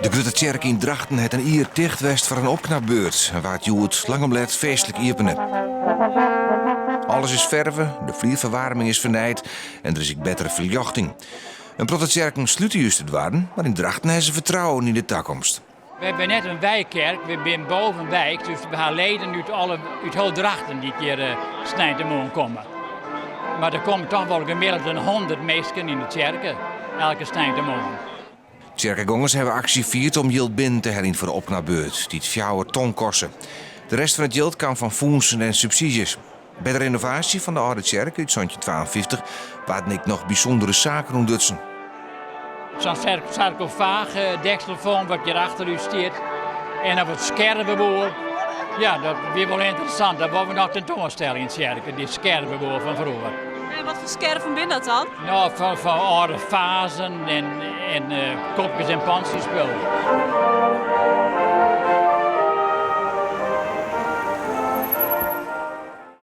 De grote kerk in Drachten heeft een uur dicht west voor een opknapbeurt. En waar het joert lang omlet feestelijk openen. Alles is verven, de vloerverwarming is vernijd en er is ook betere verlichting. Een protestkerk sluit juist het waren, maar in Drachten hebben ze vertrouwen in de toekomst. We hebben net een wijkkerk, we zijn boven een wijk, dus we gaan leden uit heel Drachten die keer snijden te mogen komen. Maar er komen toch wel gemiddeld 100 mensen in de kerken, elke snijden te mogen. Kerkegangers hebben actie vierd om yield binnen te hellen voor de opknapbeurt, die het 4 ton kosten. De rest van het yield kan van fondsen en subsidies. Bij de renovatie van de oude kerk uit 1952 waren ik nog bijzondere zaken ontdutsen. Zo'n sarcofaag, dekselvorm wat hierachter u staat. En op het schervenboer. Ja, dat is wel interessant. Dat willen we nog tentoonstellen in het kerk, die schervenboer van vroeger. En wat voor scherven ben dat dan? Nou, van oude vazen en kopjes en pansiespul.